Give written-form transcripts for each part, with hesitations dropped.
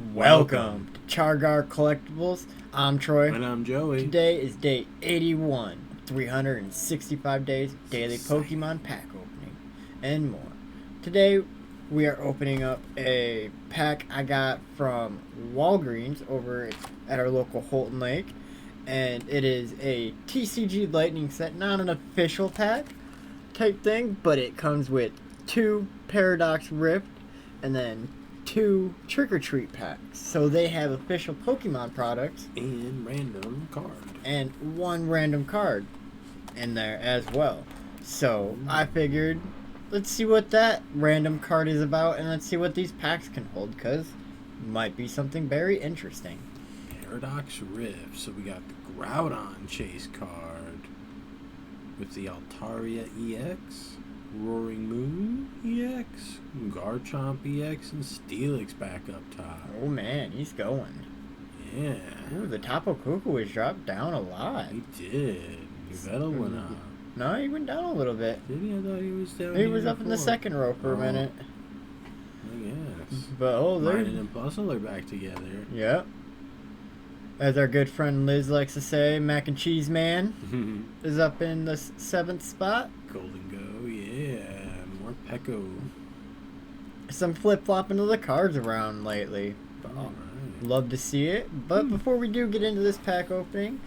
Welcome to Chargar Collectibles. I'm Troy. And I'm Joey. Today is day 81, 365 days daily Pokemon pack opening, and more. Today we are opening up a pack I got from Walgreens over at our local Holton Lake, and it is a TCG Lightning set, not an official pack type thing, but it comes with 2 Paradox Rift and then 2 Trick or Treat packs. So they have official Pokemon products And random card. and 1 random card in there as well. So I figured, let's see what that random card is about, and let's see what these packs can hold, because it might be something very interesting. Paradox Rift. So we got the Groudon chase card with the Altaria EX, Roaring Moon EX, Garchomp EX, and Steelix back up top. Oh man, he's going. Yeah. Ooh, the Tapu Koko has dropped down a lot. He did. Yveltal went up. No, he went down a little bit. Did he? I thought he was down He here was up in the before. second row for a minute. I guess. But oh, there. Minun and Bustle are back together. Yep. As our good friend Liz likes to say, Mac and Cheese Man is up in the 7th spot. Golden Go, yeah. More Pecco. Some flip-flopping of the cards around lately. Alright. Love to see it. But before we do get into this pack opening,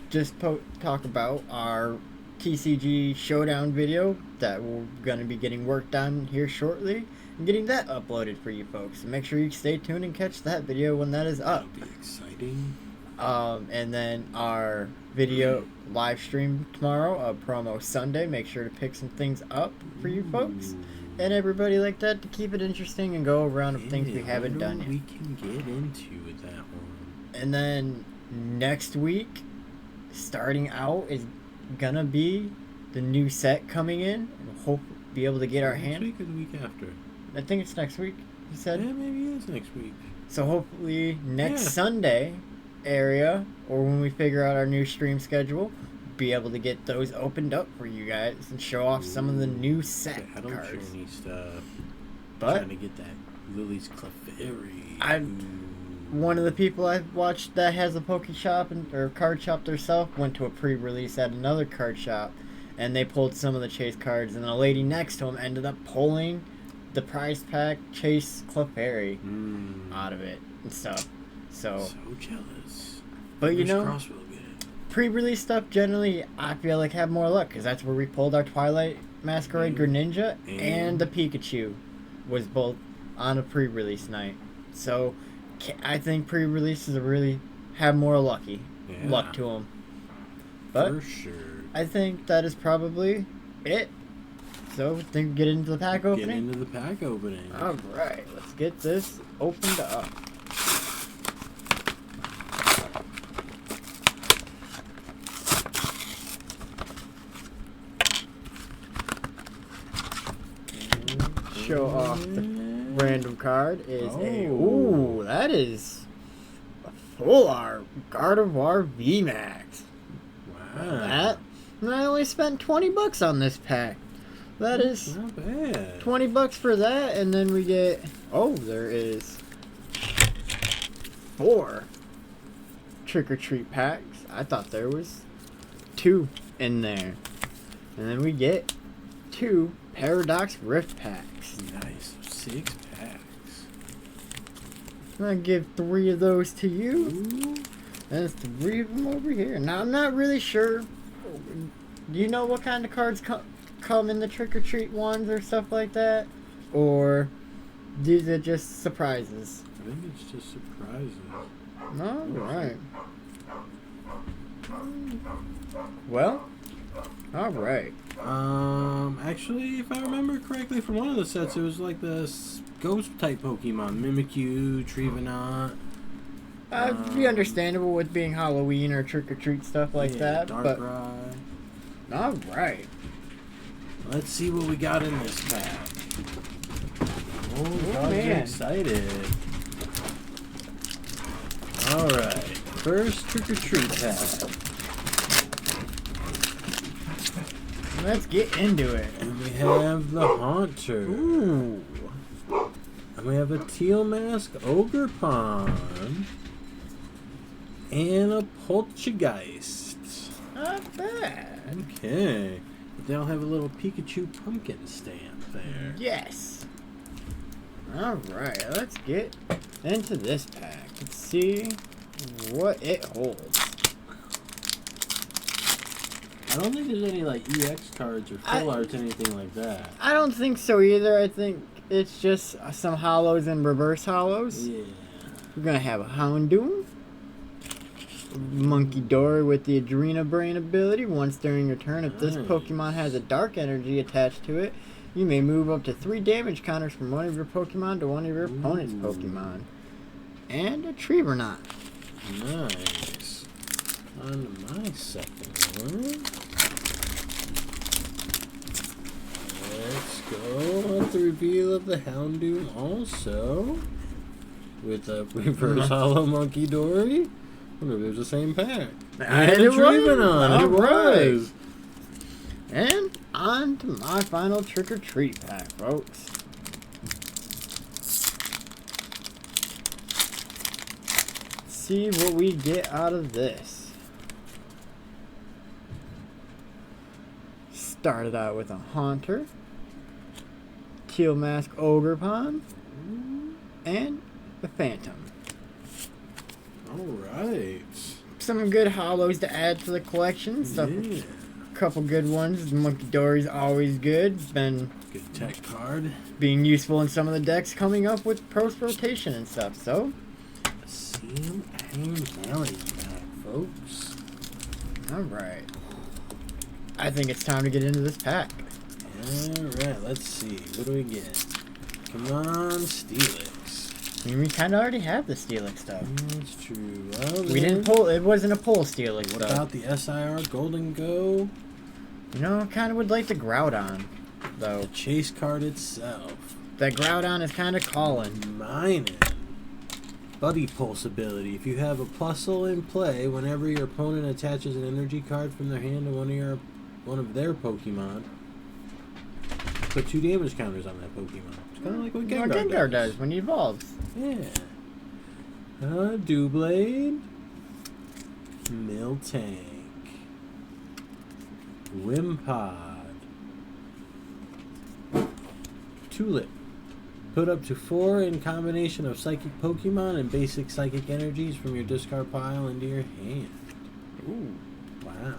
just talk about our TCG Showdown video that we're going to be getting worked on here shortly, and getting that uploaded for you folks. So make sure you stay tuned and catch that video when that is up. That'll be exciting. And then our video live stream tomorrow, a promo Sunday. Make sure to pick some things up for you folks and everybody like that to keep it interesting and go around of things we haven't done yet. We can get into with that one. And then next week, starting out, is gonna be the new set coming in, and hope be able to get our Next hand. week or the week after? I think it's next week. You said. Yeah, maybe it is next week. So hopefully next Yeah. Sunday area, or when we figure out our new stream schedule, be able to get those opened up for you guys and show off some of the new set Battle cards. Journey stuff. But Trying to get that Lily's Clefairy. one of the people I watched that has a Poke Shop or card shop themselves went to a pre-release at another card shop, and they pulled some of the chase cards, and a lady next to him ended up pulling the prize pack Chase Clefairy out of it and stuff. So jealous. but you Fingers know, crossed we'll get it. pre-release stuff generally I feel like have more luck, because that's where we pulled our Twilight Masquerade Greninja and the Pikachu was both on a pre-release night. So I think pre-releases really have more luck to them. But for sure. I think that is probably it. So I think we get into the pack opening. Get into the pack opening. Alright, let's get this opened up. Show off the random card is ooh, that is a full art Gardevoir VMAX. Wow. That, and I only spent $20 on this pack. That is not bad. $20 for that, and then we get, oh, there is 4 Trick or Treat packs. I thought there was 2 in there. And then we get 2 Paradox Rift packs. Nice. 6 packs. I'm gonna give 3 of those to you. Ooh. And there's 3 of them over here. Now, I'm not really sure. Do you know what kind of cards come in the Trick or Treat ones or stuff like that? Or these are just surprises? I think it's just surprises. Alright. Well, alright. Actually, if I remember correctly from one of the sets, it was like the ghost type Pokemon. Mimikyu, Trevenant. It'd be understandable with being Halloween or Trick or Treat stuff like that. Darkrai. Alright. Let's see what we got in this pack. Oh, I'm man. excited. Alright. First Trick or Treat pack. Let's get into it. And we have the Haunter. Ooh. And we have a Teal Mask Ogerpon. And a Poltergeist. Not bad. Okay. But they all have a little Pikachu pumpkin stamp there. Yes. Alright, let's get into this pack. Let's see what it holds. I don't think there's any like EX cards or full arts, anything like that. I don't think so either. I think it's just some hollows and reverse hollows. Yeah. We're gonna have a Houndoom, Monkey Dory with the Adrena Brain ability. Once during your turn, if this Pokemon has a dark energy attached to it, you may move up to 3 damage counters from one of your Pokemon to one of your opponent's Pokemon. And a Treeverknot. Nice. On to my second one. Let's go at the reveal of the Houndoom also. With a reverse hollow Monkey Dory. I wonder if it was the same pack. And it was. It was. And on to my final trick or treat pack, folks. Let's see what we get out of this. Started out with a Haunter, Teal Mask Ogerpon, and the Phantom. Alright. Some good hollows to add to the collection. Yeah. Couple good ones. Monkey Dory's always good. Been Good tech card. being useful in some of the decks coming up with post rotation and stuff. So, Seal and Valley pack, folks. alright. I think it's time to get into this pack. Alright, let's see. What do we get? Come on, Steelix. I mean, we kind of already have the Steelix stuff. That's true. Well, We didn't pull. It wasn't a pull Steelix What stuff. about the SIR Golden Go? You know, kind of would like the Groudon, though. The chase card itself. That Groudon is kind of calling. Mining. Buddy Pulse ability. If you have a Plusle in play, whenever your opponent attaches an energy card from their hand to one of their Pokemon, put 2 damage counters on that Pokemon. It's kind of like what Gengar does when he evolves. Yeah. Doublade. Miltank. Wimpod. Tulip. Put up to 4 in combination of Psychic Pokemon and basic Psychic Energies from your discard pile into your hand. Ooh, wow.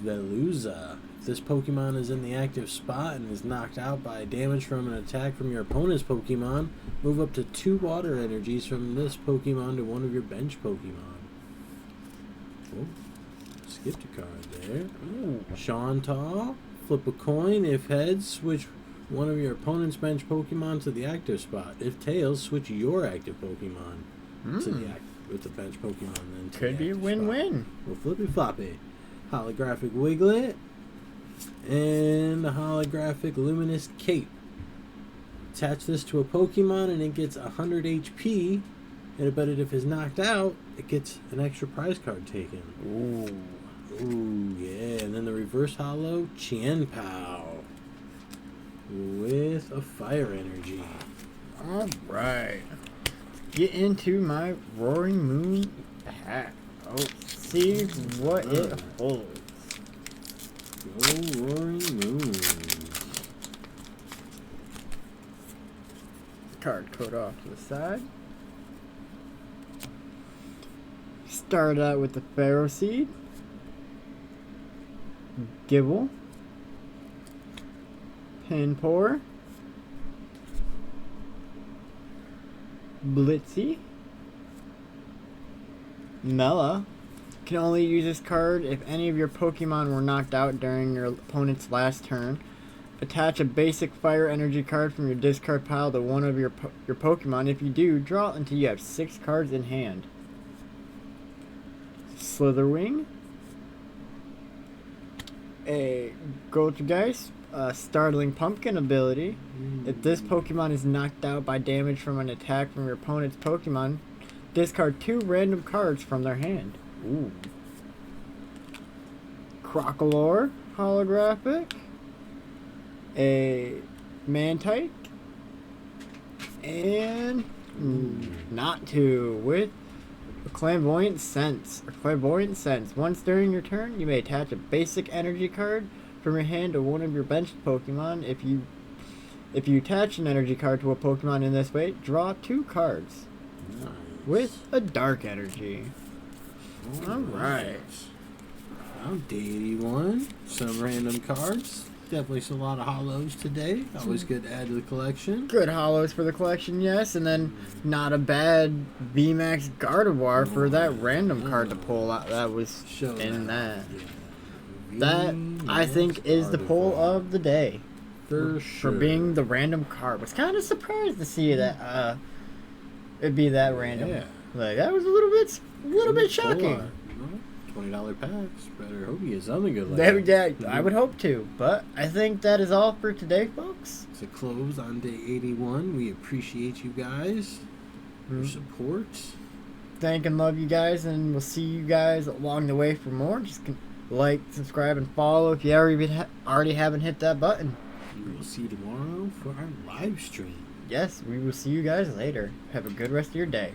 Veluza. If this Pokemon is in the active spot and is knocked out by damage from an attack from your opponent's Pokemon, move up to 2 water energies from this Pokemon to one of your bench Pokemon. Oh, skipped a card there. Ooh. Shauntal. Flip a coin. If heads, switch one of your opponent's bench Pokemon to the active spot. If tails, switch your active Pokemon to the with the bench Pokemon. Then to Could the be a active win-win. spot. Well, flippy floppy. Holographic Wiglet. And a holographic Luminous Cape. Attach this to a Pokemon and it gets 100 HP. But if it's knocked out, it gets an extra prize card taken. Ooh, yeah. And then the reverse holo, Qianpao. With a fire energy. Alright. Get into my Roaring Moon pack. Oh, see what it holds. Go Roaring Moon. Card code off to the side. Start out with the Pharaoh Seed, Gibble, Pinpour, Blitzy, Mela. Can only use this card if any of your Pokemon were knocked out during your opponent's last turn. Attach a basic fire energy card from your discard pile to one of your Pokemon. If you do, draw it until you have 6 cards in hand. Slitherwing, a Goldgeist, Startling Pumpkin ability. If this Pokemon is knocked out by damage from an attack from your opponent's Pokemon, discard 2 random cards from their hand. Ooh. Crocolore, holographic, a Mantike, And not two with a clairvoyant sense. A clairvoyant sense. Once during your turn, you may attach a basic energy card from your hand to one of your benched Pokemon. If you attach an energy card to a Pokemon in this way, draw 2 cards Nice. with a dark energy. Alright. Well, day 81. Some random cards. Definitely a lot of hollows today. Always good to add to the collection. Good hollows for the collection, yes, and then not a bad VMAX Gardevoir for that random card to pull out that was Show in that. Yeah. That, I think, is the pull of the day. For For sure. being the random card. Was kind of surprised to see that it'd be that random. Yeah. Like, that was a little bit shocking. $20 packs. Better hope you get something good like That, that. yeah, I would hope to. But I think that is all for today, folks. To close on day 81, we appreciate you guys. Your support. Thank and love you guys, and we'll see you guys along the way for more. Just like, subscribe, and follow if you already haven't hit that button. We will see you tomorrow for our live stream. Yes, we will see you guys later. Have a good rest of your day.